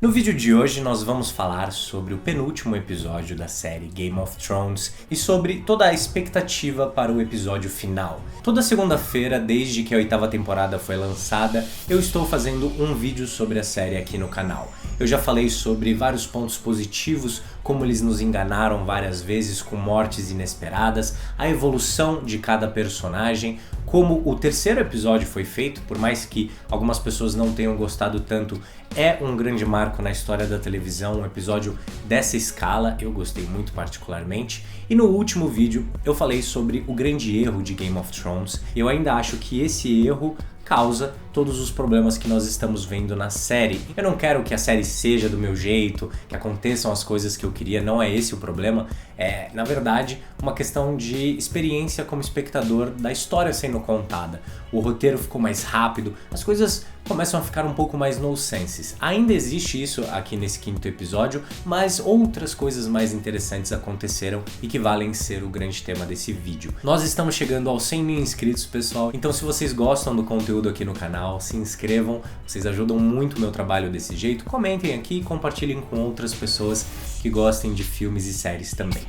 No vídeo de hoje nós vamos falar sobre o penúltimo episódio da série Game of Thrones e sobre toda a expectativa para o episódio final. Toda segunda-feira, desde que a 8ª temporada foi lançada, eu estou fazendo um vídeo sobre a série aqui no canal. Eu já falei sobre vários pontos positivos, como eles nos enganaram várias vezes com mortes inesperadas, a evolução de cada personagem, como o terceiro episódio foi feito, por mais que algumas pessoas não tenham gostado tanto, é um grande marco na história da televisão, um episódio dessa escala, eu gostei muito particularmente. E no último vídeo eu falei sobre o grande erro de Game of Thrones. Eu ainda acho que esse erro causa todos os problemas que nós estamos vendo na série. Eu não quero que a série seja do meu jeito, que aconteçam as coisas que eu queria, não é esse o problema. É, na verdade, uma questão de experiência como espectador da história sendo contada. O roteiro ficou mais rápido, as coisas começam a ficar um pouco mais nonsenses. Ainda existe isso aqui nesse quinto episódio, mas outras coisas mais interessantes aconteceram e que valem ser o grande tema desse vídeo. Nós estamos chegando aos 100 mil inscritos, pessoal, então se vocês gostam do conteúdo aqui no canal, se inscrevam, vocês ajudam muito o meu trabalho desse jeito. Comentem aqui e compartilhem com outras pessoas que gostem de filmes e séries também.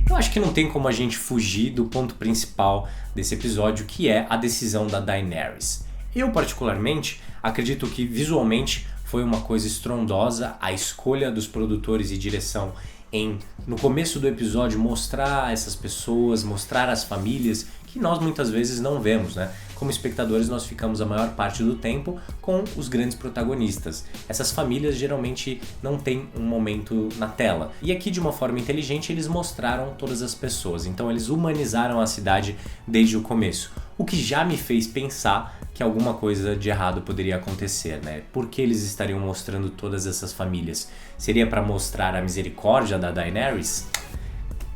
Eu acho que não tem como a gente fugir do ponto principal desse episódio, que é a decisão da Daenerys. Eu, particularmente, acredito que visualmente foi uma coisa estrondosa a escolha dos produtores e direção em, no começo do episódio, mostrar essas pessoas, mostrar as famílias que nós muitas vezes não vemos, né? Como espectadores, nós ficamos a maior parte do tempo com os grandes protagonistas. Essas famílias geralmente não têm um momento na tela. E aqui, de uma forma inteligente, eles mostraram todas as pessoas. Então, eles humanizaram a cidade desde o começo. O que já me fez pensar que alguma coisa de errado poderia acontecer, né? Por que eles estariam mostrando todas essas famílias? Seria para mostrar a misericórdia da Daenerys?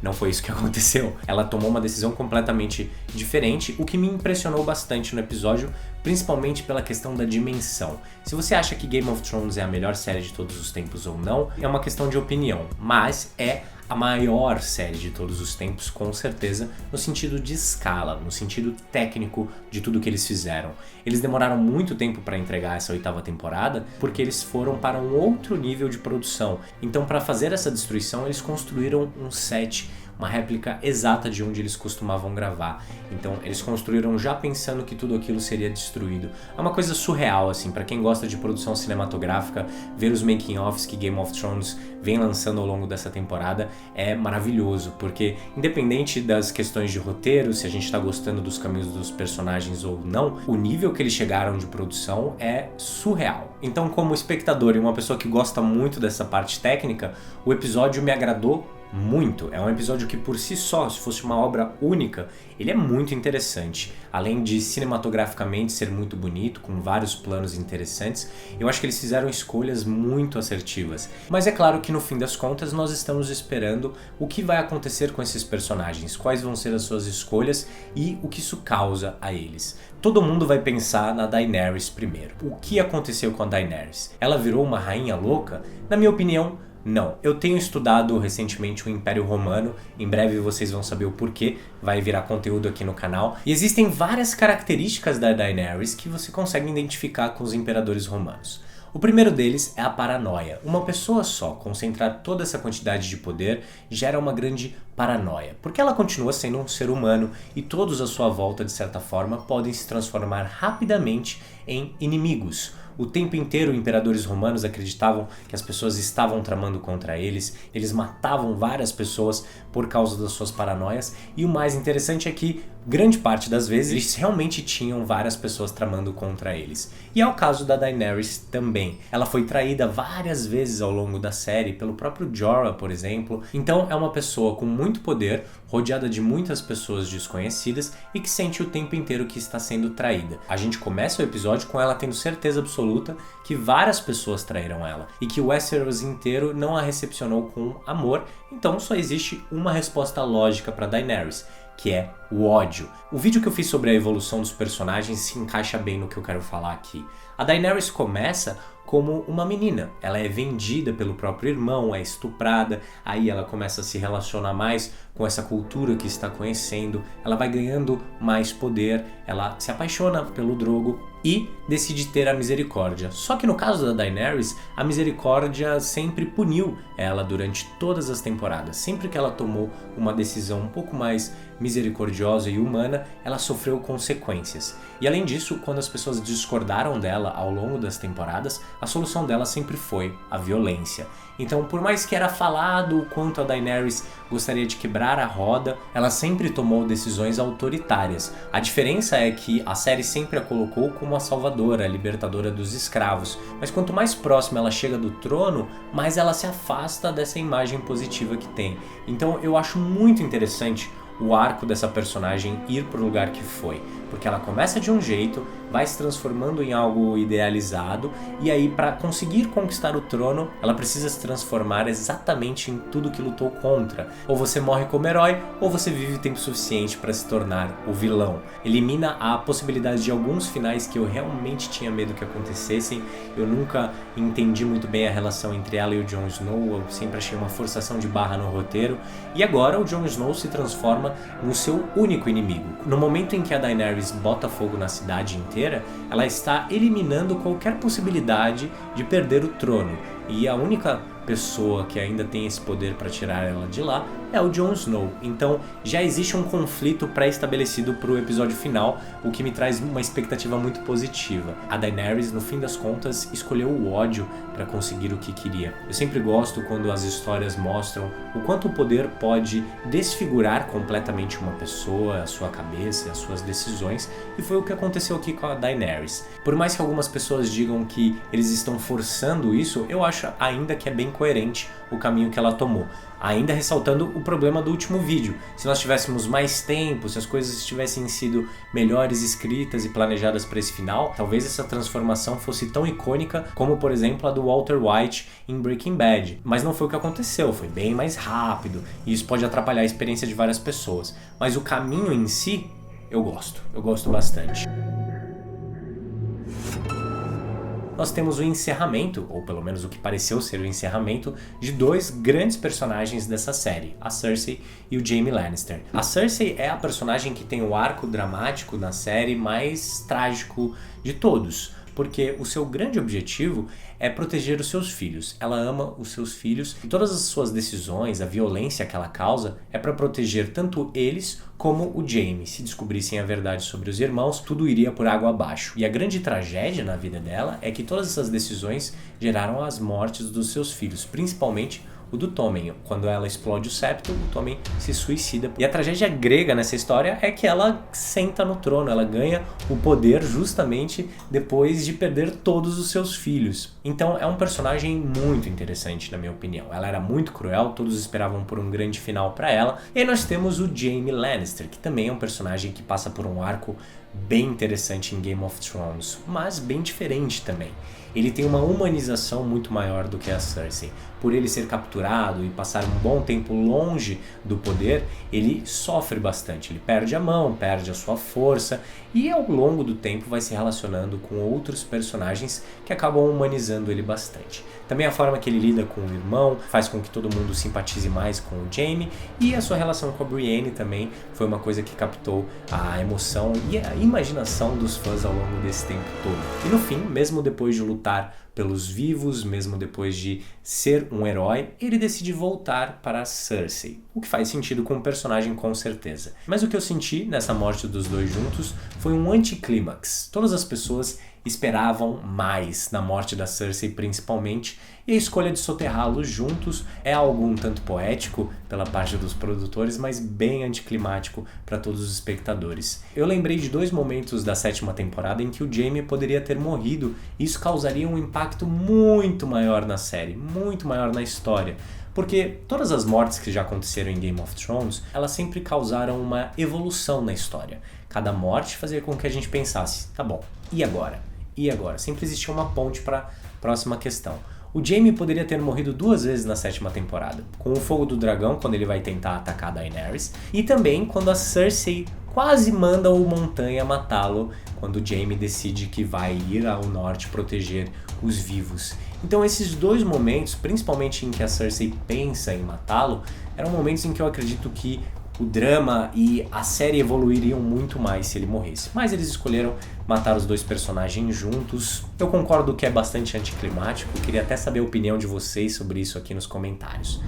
Não foi isso que aconteceu. Ela tomou uma decisão completamente diferente, o que me impressionou bastante no episódio, principalmente pela questão da dimensão. Se você acha que Game of Thrones é a melhor série de todos os tempos ou não, é uma questão de opinião, mas é a maior série de todos os tempos, com certeza, no sentido de escala, no sentido técnico de tudo que eles fizeram. Eles demoraram muito tempo para entregar essa 8ª temporada, porque eles foram para um outro nível de produção. Então, para fazer essa destruição, eles construíram um set, uma réplica exata de onde eles costumavam gravar. Então, eles construíram já pensando que tudo aquilo seria destruído. É uma coisa surreal, assim, para quem gosta de produção cinematográfica, ver os making-offs que Game of Thrones vem lançando ao longo dessa temporada é maravilhoso, porque independente das questões de roteiro, se a gente está gostando dos caminhos dos personagens ou não, o nível que eles chegaram de produção é surreal. Então, como espectador e uma pessoa que gosta muito dessa parte técnica, o episódio me agradou muito. É um episódio que por si só, se fosse uma obra única, ele é muito interessante. Além de cinematograficamente ser muito bonito, com vários planos interessantes, eu acho que eles fizeram escolhas muito assertivas. Mas é claro que no fim das contas nós estamos esperando o que vai acontecer com esses personagens, quais vão ser as suas escolhas e o que isso causa a eles. Todo mundo vai pensar na Daenerys primeiro. O que aconteceu com a Daenerys? Ela virou uma rainha louca? Na minha opinião, não. Eu tenho estudado recentemente o Império Romano, em breve vocês vão saber o porquê, vai virar conteúdo aqui no canal. E existem várias características da Daenerys que você consegue identificar com os imperadores romanos. O primeiro deles é a paranoia. Uma pessoa só concentrar toda essa quantidade de poder gera uma grande paranoia, porque ela continua sendo um ser humano e todos à sua volta, de certa forma, podem se transformar rapidamente em inimigos. O tempo inteiro, imperadores romanos acreditavam que as pessoas estavam tramando contra eles, eles matavam várias pessoas por causa das suas paranoias, e o mais interessante é que, grande parte das vezes, eles realmente tinham várias pessoas tramando contra eles. E é o caso da Daenerys também. Ela foi traída várias vezes ao longo da série, pelo próprio Jorah, por exemplo. Então é uma pessoa com muito poder, rodeada de muitas pessoas desconhecidas e que sente o tempo inteiro que está sendo traída. A gente começa o episódio com ela tendo certeza absoluta que várias pessoas traíram ela e que o Westeros inteiro não a recepcionou com amor, então só existe uma resposta lógica para Daenerys, que é o ódio. O vídeo que eu fiz sobre a evolução dos personagens se encaixa bem no que eu quero falar aqui. A Daenerys começa como uma menina. Ela é vendida pelo próprio irmão, é estuprada, aí ela começa a se relacionar mais com essa cultura que está conhecendo, ela vai ganhando mais poder, ela se apaixona pelo Drogo e decide ter a misericórdia. Só que no caso da Daenerys, a misericórdia sempre puniu ela durante todas as temporadas. Sempre que ela tomou uma decisão um pouco mais misericordiosa e humana, ela sofreu consequências. E além disso, quando as pessoas discordaram dela ao longo das temporadas, a solução dela sempre foi a violência. Então, por mais que era falado o quanto a Daenerys gostaria de quebrar a roda, ela sempre tomou decisões autoritárias. A diferença é que a série sempre a colocou como a salvadora, a libertadora dos escravos. Mas quanto mais próxima ela chega do trono, mais ela se afasta dessa imagem positiva que tem. Então, eu acho muito interessante o arco dessa personagem ir para o lugar que foi, porque ela começa de um jeito, vai se transformando em algo idealizado, e aí para conseguir conquistar o trono, ela precisa se transformar exatamente em tudo que lutou contra. Ou você morre como herói, ou você vive tempo suficiente para se tornar o vilão. Elimina a possibilidade de alguns finais que eu realmente tinha medo que acontecessem. Eu nunca entendi muito bem a relação entre ela e o Jon Snow, eu sempre achei uma forçação de barra no roteiro, e agora o Jon Snow se transforma no seu único inimigo. No momento em que a Daenerys bota fogo na cidade inteira, ela está eliminando qualquer possibilidade de perder o trono. E a única pessoa que ainda tem esse poder para tirar ela de lá é o Jon Snow. Então já existe um conflito pré-estabelecido para o episódio final, o que me traz uma expectativa muito positiva. A Daenerys, no fim das contas, escolheu o ódio para conseguir o que queria. Eu sempre gosto quando as histórias mostram o quanto o poder pode desfigurar completamente uma pessoa, a sua cabeça e as suas decisões, e foi o que aconteceu aqui com a Daenerys. Por mais que algumas pessoas digam que eles estão forçando isso, eu acho ainda que é bem coerente o caminho que ela tomou. Ainda ressaltando o problema do último vídeo. Se nós tivéssemos mais tempo, se as coisas tivessem sido melhores escritas e planejadas para esse final, talvez essa transformação fosse tão icônica como, por exemplo, a do Walter White em Breaking Bad. Mas não foi o que aconteceu, foi bem mais rápido, e isso pode atrapalhar a experiência de várias pessoas. Mas o caminho em si, eu gosto bastante. Nós temos o encerramento, ou pelo menos o que pareceu ser o encerramento, de dois grandes personagens dessa série, a Cersei e o Jaime Lannister. A Cersei é a personagem que tem o arco dramático na série mais trágico de todos, porque o seu grande objetivo é proteger os seus filhos. Ela ama os seus filhos e todas as suas decisões, a violência que ela causa, é para proteger tanto eles como o Jaime. Se descobrissem a verdade sobre os irmãos, tudo iria por água abaixo. E a grande tragédia na vida dela é que todas essas decisões geraram as mortes dos seus filhos, principalmente o do Tommen. Quando ela explode o septo, o Tommen se suicida. E a tragédia grega nessa história é que ela senta no trono, ela ganha o poder justamente depois de perder todos os seus filhos. Então é um personagem muito interessante, na minha opinião. Ela era muito cruel, todos esperavam por um grande final para ela. E aí nós temos o Jaime Lannister, que também é um personagem que passa por um arco bem interessante em Game of Thrones, mas bem diferente também. Ele tem uma humanização muito maior do que a Cersei. Por ele ser capturado e passar um bom tempo longe do poder, ele sofre bastante. Ele perde a mão, perde a sua força e ao longo do tempo vai se relacionando com outros personagens que acabam humanizando ele bastante. Também a forma que ele lida com o irmão faz com que todo mundo simpatize mais com o Jaime, e a sua relação com a Brienne também foi uma coisa que captou a emoção e a imaginação dos fãs ao longo desse tempo todo. E no fim, mesmo depois de lutar pelos vivos, mesmo depois de ser um herói, ele decide voltar para Cersei, o que faz sentido com o personagem com certeza. Mas o que eu senti nessa morte dos dois juntos foi um anticlímax. Todas as pessoas esperavam mais na morte da Cersei principalmente, e a escolha de soterrá-los juntos é algo um tanto poético pela parte dos produtores, mas bem anticlimático para todos os espectadores. Eu lembrei de dois momentos da 7ª temporada em que o Jaime poderia ter morrido, e isso causaria um impacto muito maior na série, muito maior na história. Porque todas as mortes que já aconteceram em Game of Thrones, elas sempre causaram uma evolução na história. Cada morte fazia com que a gente pensasse, tá bom, e agora? E agora? Sempre existia uma ponte para a próxima questão. O Jaime poderia ter morrido 2 vezes na 7ª temporada, com o fogo do dragão, quando ele vai tentar atacar a Daenerys, e também quando a Cersei quase manda o Montanha matá-lo, quando o Jaime decide que vai ir ao norte proteger os vivos. Então esses dois momentos, principalmente em que a Cersei pensa em matá-lo, eram momentos em que eu acredito que o drama e a série evoluiriam muito mais se ele morresse. Mas eles escolheram matar os dois personagens juntos. Eu concordo que é bastante anticlimático, queria até saber a opinião de vocês sobre isso aqui nos comentários.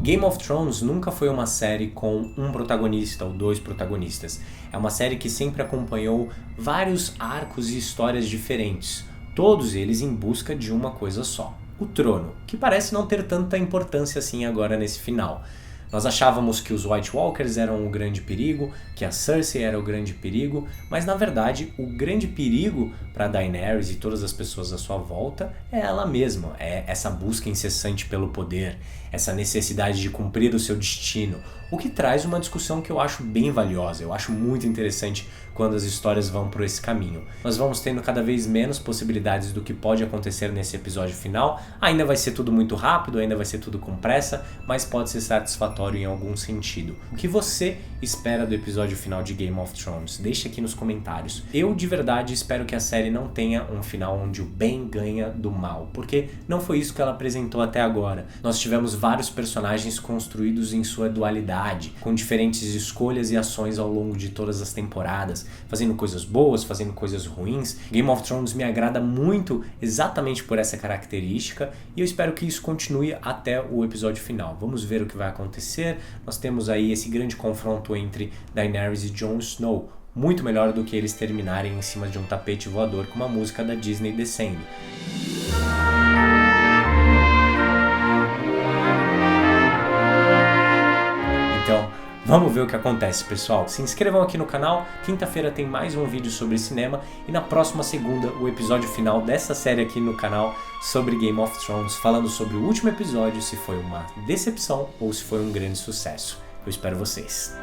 Game of Thrones nunca foi uma série com um protagonista ou dois protagonistas. É uma série que sempre acompanhou vários arcos e histórias diferentes, todos eles em busca de uma coisa só: o trono, que parece não ter tanta importância assim agora nesse final. Nós achávamos que os White Walkers eram o grande perigo, que a Cersei era o grande perigo, mas na verdade o grande perigo para Daenerys e todas as pessoas à sua volta é ela mesma, é essa busca incessante pelo poder, essa necessidade de cumprir o seu destino, o que traz uma discussão que eu acho bem valiosa, eu acho muito interessante quando as histórias vão por esse caminho. Nós vamos tendo cada vez menos possibilidades do que pode acontecer nesse episódio final, ainda vai ser tudo muito rápido, ainda vai ser tudo com pressa, mas pode ser satisfatório em algum sentido. O que você espera do episódio final de Game of Thrones? Deixe aqui nos comentários. Eu de verdade espero que a série não tenha um final onde o bem ganha do mal, porque não foi isso que ela apresentou até agora. Nós tivemos vários personagens construídos em sua dualidade, com diferentes escolhas e ações ao longo de todas as temporadas, fazendo coisas boas, fazendo coisas ruins. Game of Thrones me agrada muito exatamente por essa característica e eu espero que isso continue até o episódio final. Vamos ver o que vai acontecer. Nós temos aí esse grande confronto entre Daenerys e Jon Snow, muito melhor do que eles terminarem em cima de um tapete voador com uma música da Disney descendo. Então, vamos ver o que acontece, pessoal. Se inscrevam aqui no canal, quinta-feira tem mais um vídeo sobre cinema e na próxima segunda o episódio final dessa série aqui no canal sobre Game of Thrones, falando sobre o último episódio, se foi uma decepção ou se foi um grande sucesso. Eu espero vocês.